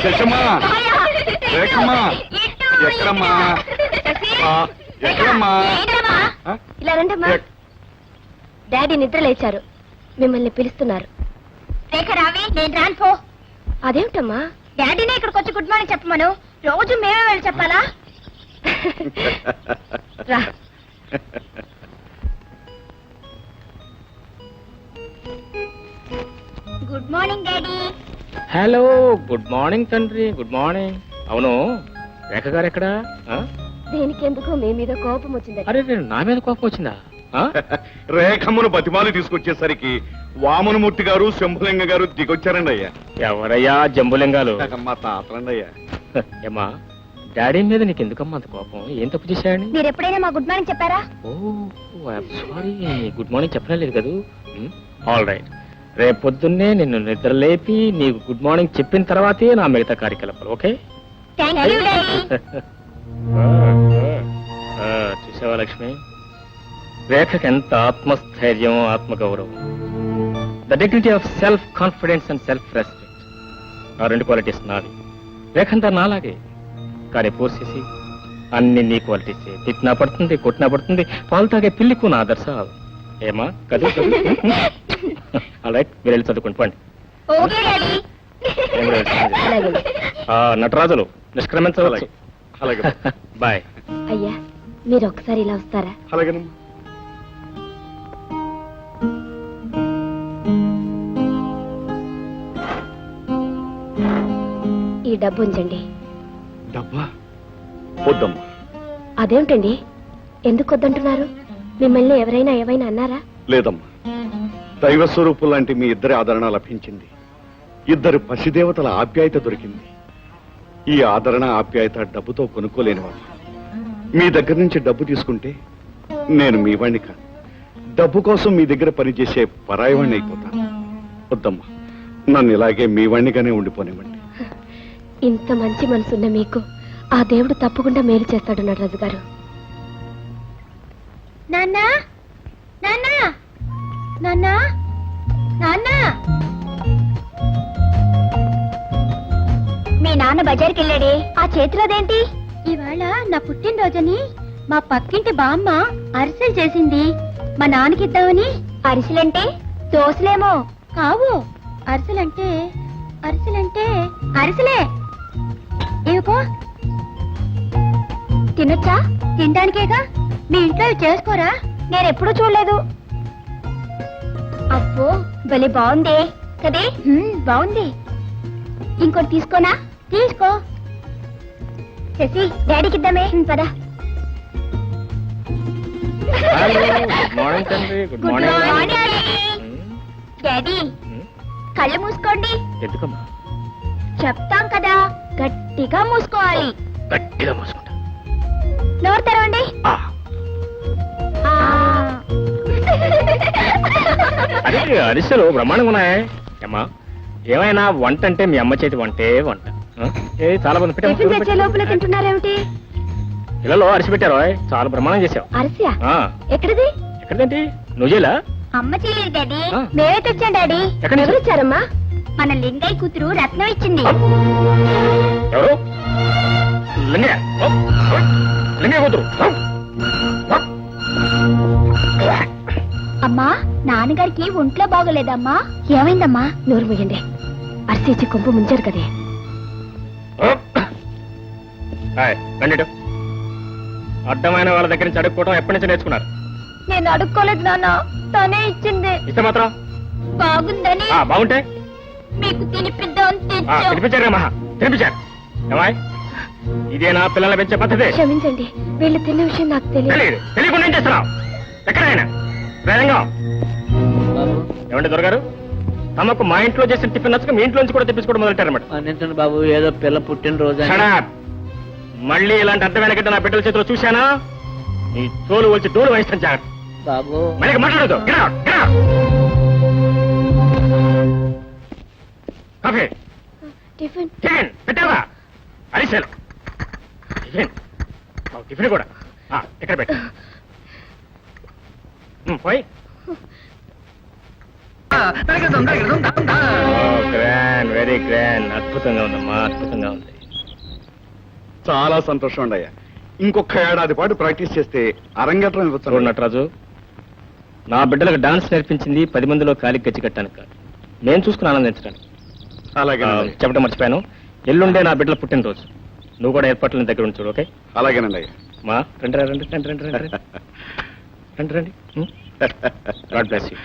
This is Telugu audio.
శశమ్మా, రేఖమ్మా, ఎక్కడమ్మా? ఎక్కడమ్మా? ఇలా రండమ్మా. డాడీ నిద్ర లేచారు, మిమ్మల్ని పిలుస్తున్నారు. రేఖ రావి, నేను రాను పో. అదేమిటమ్మా? డాడీనే ఇక్కడికి వచ్చి గుడ్ మార్నింగ్ చెప్పమను. రోజు మేమే వెళ్ళి చెప్పాలా? రా. Good morning daddy. Hello, good morning తండ్రి. Good morning. అవును, రేఖ గారు ఎక్కడా? దేనికెందుకో మీ మీద కోపం వచ్చింది. అరే, నా మీద కోపం వచ్చిందా? రేఖమ్మను బతిమాలి తీసుకొచ్చేసరికి వామనమూర్తి గారు శంభులింగ గారు దిగొచ్చారండి అయ్యా. ఎవరయ్యా జంబులింగాలు? మా తాతలండి అయ్యా. ఏమా, డాడీ మీద నీకు ఎందుకమ్మా అంత కోపం? ఏం తప్పు చేశాడని? మీరు ఎప్పుడైనా మా గుడ్ మార్నింగ్ చెప్పారా? ఓ, ఐఎమ్ సారీ, గుడ్ మార్నింగ్ చెప్పడం లేదు కదూ. ఆల్ రైట్, రేపు పొద్దున్నే నిన్ను నిద్ర లేపి నీకు గుడ్ మార్నింగ్ చెప్పిన తర్వాతే నా మిగతా కార్యకలాపాలు. ఓకే? Thank you daddy. చూసావా లక్ష్మి, రేఖకి ఎంత ఆత్మస్థైర్యం, ఆత్మగౌరవం, the dignity of self confidence and self respect. ఆ రెండు క్వాలిటీస్ నావి. రేఖంతా నాలాగే, కానీ పోసేసి అన్ని నీ క్వాలిటీస్. తిట్టినా పడుతుంది, కొట్టినా పడుతుంది, పాలు తాగే పిల్లికు నా ఆదర్శాలు. ఏమా కదూ? ఆల్ రైట్, మీరు వెళ్ళి చదువుకోండి పండి. Okay daddy. నటరాజులు నిష్క్రమించవచ్చు. అలాగే. బాయ్. అయ్యా, మీరు ఒకసారి ఇలా వస్తారా? అలాగేనమ్మా. ఈ డబ్బు ఉంచండి. డబ్బా? వద్దమ్మా. అదేమిటండి, ఎందుకు వద్దంటున్నారు? మిమ్మల్ని ఎవరైనా ఏమైనా అన్నారా? లేదమ్మా, దైవ స్వరూపు లాంటి మీ ఇద్దరి ఆదరణ లభించింది. ఇద్దరు పసిదేవతల ఆప్యాయత దొరికింది. ఈ ఆదరణ ఆప్యాయత డబ్బుతో కొనుక్కోలేనివాడు. మీ దగ్గర నుంచి డబ్బు తీసుకుంటే నేను మీ వాణ్ణి కాదు, డబ్బు కోసం మీ దగ్గర పనిచేసే పరాయవాణ్ణి అయిపోతాను. వద్దమ్మా, నన్ను ఇలాగే మీ వాణ్ణిగానే ఉండిపోనివ్వండి. ఇంత మంచి మనసున్న మీకు ఆ దేవుడు తప్పకుండా మేలు చేస్తాడు నటరాజు గారు. నాన్నా, నాన్నా, నాన్నా, నాన్నా. మీ నాన్న బజార్కి వెళ్ళాడే, ఆ చేతిలోదేంటి? ఇవాళ నా పుట్టినరోజని మా పక్కింటి బామ్మ అరిసెలు చేసింది, మా నాన్నకిద్దామని. అరిసెలంటే దోశలేమో కావు, అరిసెలంటే అరిసెలే. ఏమిపో, తినొచ్చా? తినడానికేగా, మీ ఇంట్లో ఇవి చేసుకోరా? నేనెప్పుడూ చూడలేదు. అబ్బో, భలే బాగుంది కదే. బాగుంది. ఇంకోటి తీసుకోనా? తీసుకో. శశి, డాడీకి ఇద్దామే. పద. గుడ్ మార్నింగ్ తండ్రి. Good morning daddy. కళ్ళు మూసుకోండి. ఎందుకమ్మా? చెప్తాం కదా, గట్టిగా మూసుకోవాలి. గట్టిగా మూసుకుంటా. నోరు తెరవండి. అదే అరిసెలు బ్రహ్మాండంగా ఉన్నాయి. అమ్మా, ఏమైనా వంట అంటే మీ అమ్మ చేతి వంటే వంట. చాలా మంది టిఫిన్ తెచ్చే లోపల తింటున్నారేమిటి? పిల్లలు అరిసి పెట్టారు, చాలా బ్రహ్మాండం చేసావు. అరిసియా? ఎక్కడిది? ఎక్కడేంటి? నువ్వు చేయలా? అమ్మ చేయలేదు డాడీ, మేమే తెచ్చాం డాడీ. ఎవరు ఇచ్చారమ్మా? మన లింగయ్య కూతురు రత్నం ఇచ్చింది. ఎవరు? లింగయ్య కూతురు. అమ్మా, నాన్నగారికి ఒంట్లో బాగోలేదమ్మా. ఏమైందమ్మా? నోరు మూయండి. అరిసి ఇచ్చి కొంపు ముంచారు కదే. అడ్డమైన వాళ్ళ దగ్గర నుంచి అడుక్కోవడం ఎప్పటి నుంచి నేర్చుకున్నారు? నేను అడుక్కోలేదు నాన్న, తనే ఇచ్చింది. ఇస్తే మాత్రం బాగుందని బాగుంటే మీకు తినిపిద్దాం తినిపించారు మహా, తినిపించారు. ఏమాయ్, ఇదేనా పిల్లల్ని పెంచే పద్ధతి? క్షమించండి, వీళ్ళు తిన్న విషయం నాకు తెలియదు. తెలియకుండా ఏం చేస్తున్నావు? ఎక్కడైనా ధైర్యంగా. ఏమంటే దొరగారు, తమకు మా ఇంట్లో చేసిన టిఫిన్ నచ్చక మీ ఇంట్లో నుంచి కూడా తెప్పించుకోవడం మొదలెట్టారన్నమాట. బాబు, ఏదో పిల్ల పుట్టినరోజు. మళ్ళీ ఇలాంటి అర్థమైన గడ్డ నా బిడ్డల చేతిలో చూశానా, నీ తోలు వచ్చి డోలు వహిస్తాను జాగ్రత్త. బాబు మళ్ళీ మాట్లాడదు. కాఫీ టిఫిన్ టిఫిన్ పెట్టావా? అరిసెలు టిఫిన్ టిఫిన్ కూడా ఇక్కడ పెట్టు. పోయి గ్రాండ్, వెరీ గ్రాండ్. అద్భుతంగా ఉందమ్మా, అద్భుతంగా ఉంది. చాలా సంతోషం అండి అయ్యా. ఇంకొక ఏడాది పాటు ప్రాక్టీస్ చేస్తే అరంగేట్రం చూడు ఇవ్వచ్చు. నటరాజు, నా బిడ్డలకు డాన్స్ నేర్పించింది 10 మందిలో కాలికి గచ్చి కట్టాను కాదు, నేను చూసుకుని ఆనందించడానికి. అలాగే చెప్పడం మర్చిపోయాను, ఎల్లుండే నా బిడ్డల పుట్టినరోజు. నువ్వు కూడా ఏర్పాట్లను దగ్గర ఉంచు, ఓకే? అలాగేనండి అయ్యా. మా రండి రండి రండి రండి రండి రండి రండి. God bless you.